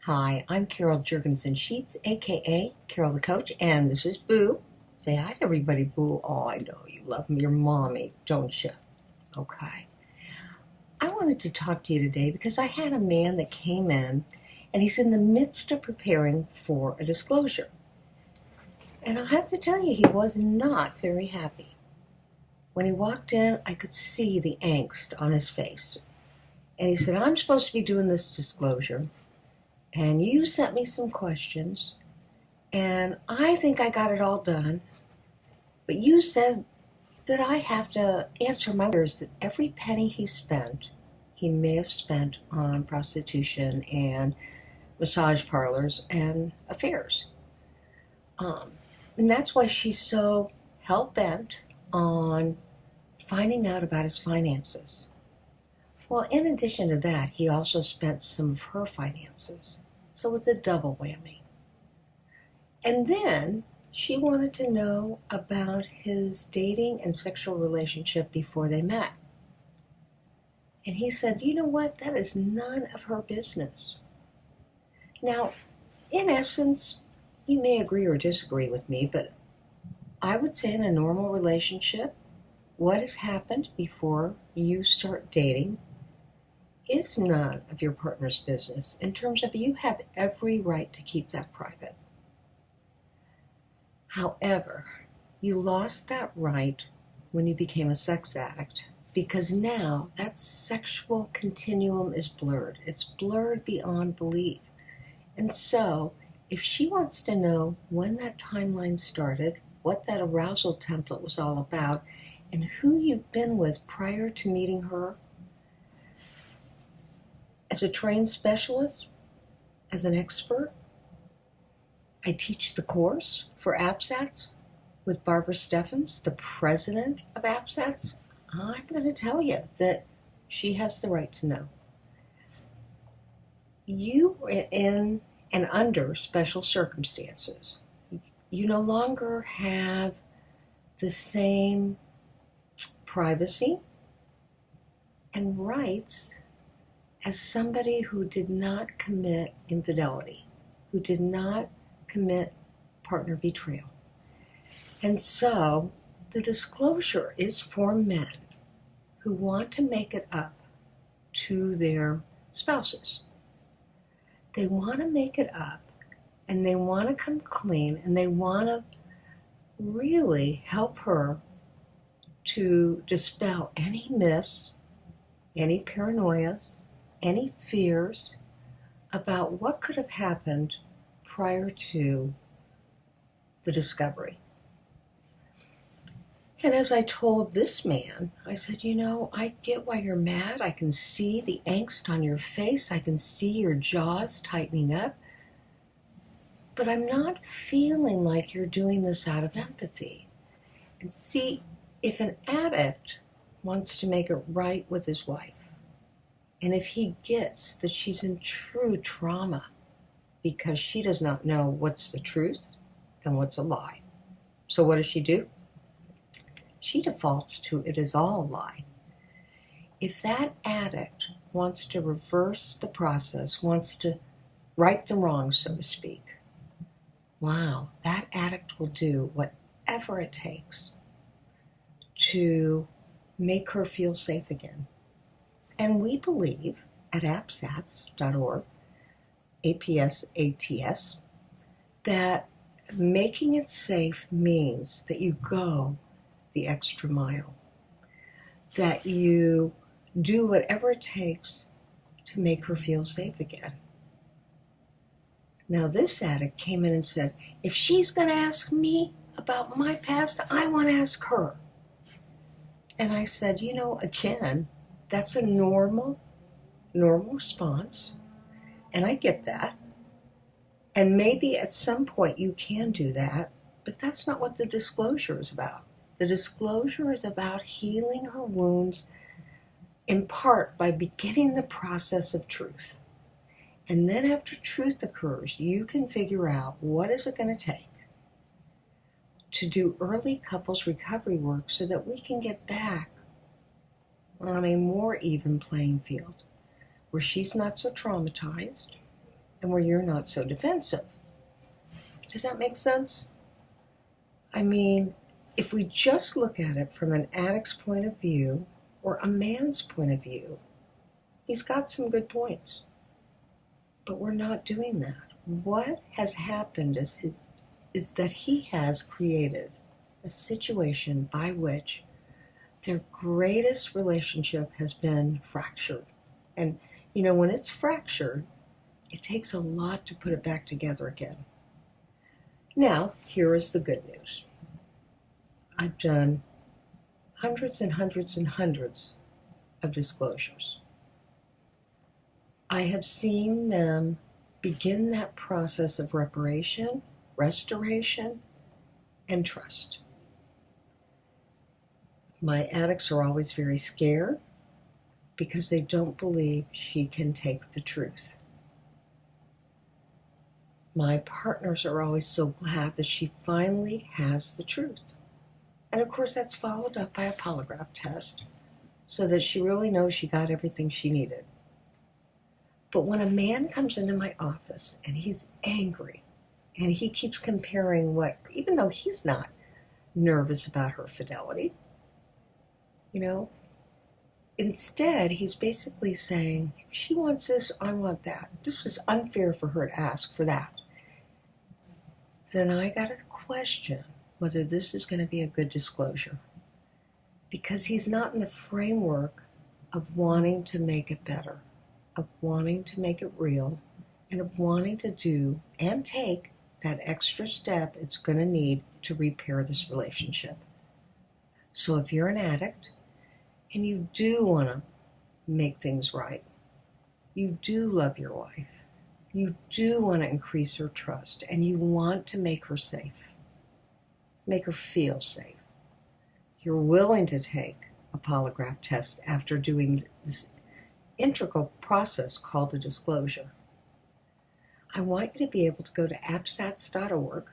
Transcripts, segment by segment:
Hi, I'm Carol Jurgensen-Sheets, aka Carol the Coach, and this is Boo. Say hi to everybody, Boo. Oh, I know you love your mommy, don't you? Okay. I wanted to talk to you today because I had a man that came in and he's in the midst of preparing for a disclosure. And I have to tell you, he was not very happy. When he walked in, I could see the angst on his face. And he said, I'm supposed to be doing this disclosure. And you sent me some questions, and I think I got it all done. But you said that I have to answer my words that every penny he spent, he may have spent on prostitution and massage parlors and affairs. And that's why she's so hell-bent on finding out about his finances. Well, in addition to that, he also spent some of her finances. So it's a double whammy. And then she wanted to know about his dating and sexual relationship before they met. And he said, you know what? That is none of her business. Now, in essence, you may agree or disagree with me, but I would say in a normal relationship, what has happened before you start dating is none of your partner's business in terms of you have every right to keep that private. However, you lost that right when you became a sex addict because now that sexual continuum is blurred. It's blurred beyond belief. And so, if she wants to know when that timeline started, what that arousal template was all about, and who you've been with prior to meeting her, as a trained specialist, as an expert, I teach the course for APSATS with Barbara Steffens, the president of APSATS. I'm going to tell you that she has the right to know. You are in and under special circumstances. You no longer have the same privacy and rights as somebody who did not commit infidelity, who did not commit partner betrayal. And so the disclosure is for men who want to make it up to their spouses. They want to make it up, and they want to come clean, and they want to really help her to dispel any myths, any paranoias, any fears about what could have happened prior to the discovery. And as I told this man, I said, you know, I get why you're mad. I can see the angst on your face. I can see your jaws tightening up. But I'm not feeling like you're doing this out of empathy. And see, if an addict wants to make it right with his wife, and if he gets that she's in true trauma because she does not know what's the truth and what's a lie. So what does she do? She defaults to it is all a lie. If that addict wants to reverse the process, wants to right the wrong, so to speak, wow, that addict will do whatever it takes to make her feel safe again. And we believe at apsats.org, APSATS, that making it safe means that you go the extra mile, that you do whatever it takes to make her feel safe again. Now, this addict came in and said, if she's going to ask me about my past, I want to ask her. And I said, you know, again, that's a normal response, and I get that. And maybe at some point you can do that, but that's not what the disclosure is about. The disclosure is about healing her wounds in part by beginning the process of truth. And then after truth occurs, you can figure out what is it going to take to do early couples recovery work so that we can get back on a more even playing field where she's not so traumatized and where you're not so defensive. Does that make sense? I mean, if we just look at it from an addict's point of view or a man's point of view, he's got some good points. But we're not doing that. What has happened is that he has created a situation by which their greatest relationship has been fractured. And, when it's fractured, it takes a lot to put it back together again. Now, here is the good news. I've done hundreds and hundreds and hundreds of disclosures. I have seen them begin that process of reparation, restoration, and trust. My addicts are always very scared because they don't believe she can take the truth. My partners are always so glad that she finally has the truth. And of course, that's followed up by a polygraph test so that she really knows she got everything she needed. But when a man comes into my office and he's angry and he keeps comparing even though he's not nervous about her fidelity, instead he's basically saying, she wants this, I want that. This is unfair for her to ask for that. Then I got to question whether this is going to be a good disclosure, because he's not in the framework of wanting to make it better, of wanting to make it real, and of wanting to do and take that extra step it's going to need to repair this relationship. So if you're an addict and you do want to make things right, you do love your wife, you do want to increase her trust, and you want to make her safe, make her feel safe, you're willing to take a polygraph test after doing this integral process called a disclosure, I want you to be able to go to absats.org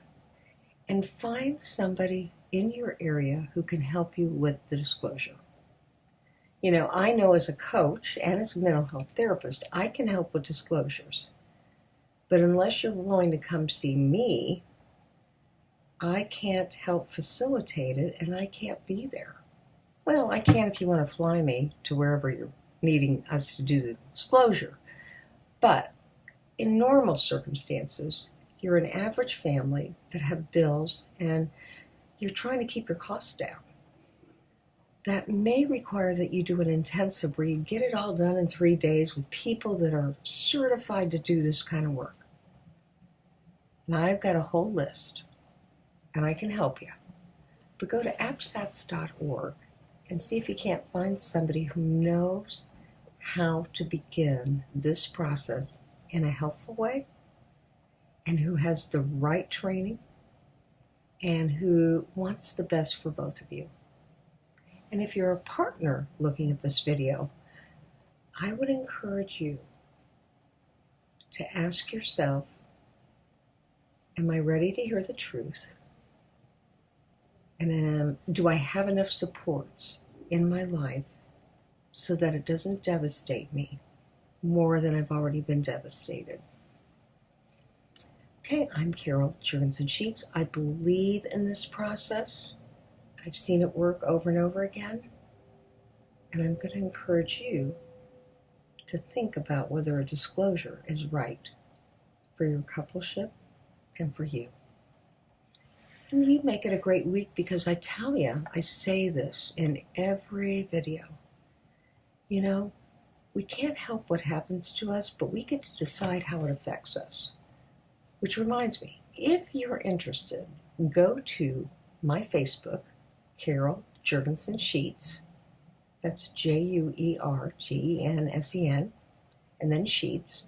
and find somebody in your area who can help you with the disclosure. I know as a coach and as a mental health therapist, I can help with disclosures. But unless you're willing to come see me, I can't help facilitate it, and I can't be there. Well, I can if you want to fly me to wherever you're needing us to do the disclosure. But in normal circumstances, you're an average family that have bills and you're trying to keep your costs down. That may require that you do an intensive where you get it all done in 3 days with people that are certified to do this kind of work. Now, I've got a whole list, and I can help you. But go to absats.org and see if you can't find somebody who knows how to begin this process in a helpful way, and who has the right training, and who wants the best for both of you. And if you're a partner looking at this video, I would encourage you to ask yourself, am I ready to hear the truth? And do I have enough supports in my life so that it doesn't devastate me more than I've already been devastated? Okay, I'm Carol Jurgensen-Sheets. I believe in this process. I've seen it work over and over again. And I'm going to encourage you to think about whether a disclosure is right for your coupleship and for you. And you make it a great week, because I tell you, I say this in every video. We can't help what happens to us, but we get to decide how it affects us. Which reminds me, if you're interested, go to my Facebook, Carol Jurgensen-Sheets. That's Jurgensen, and then Sheets.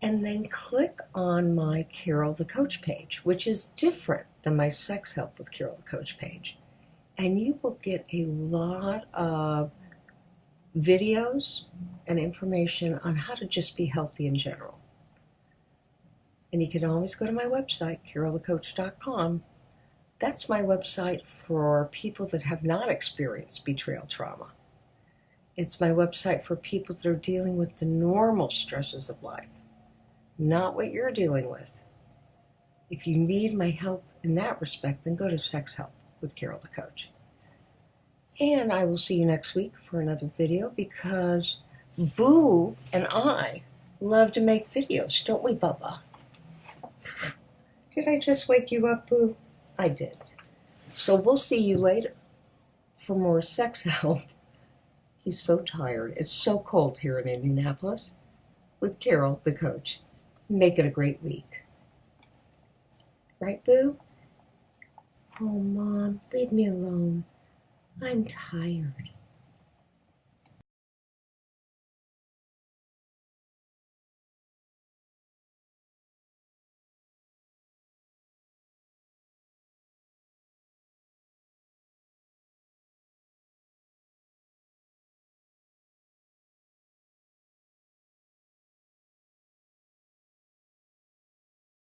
And then click on my Carol the Coach page, which is different than my Sex Help with Carol the Coach page. And you will get a lot of videos and information on how to just be healthy in general. And you can always go to my website, carolthecoach.com. That's my website for people that have not experienced betrayal trauma. It's my website for people that are dealing with the normal stresses of life. not what you're dealing with. If you need my help in that respect, then go to Sex Help with Carol the Coach. And I will see you next week for another video, because Boo and I love to make videos, don't we, Bubba? Did I just wake you up, Boo? I did. So we'll see you later for more Sex Help. He's so tired. It's so cold here in Indianapolis. With Carol the Coach. Make it a great week. Right, Boo? Oh, Mom, leave me alone. I'm tired.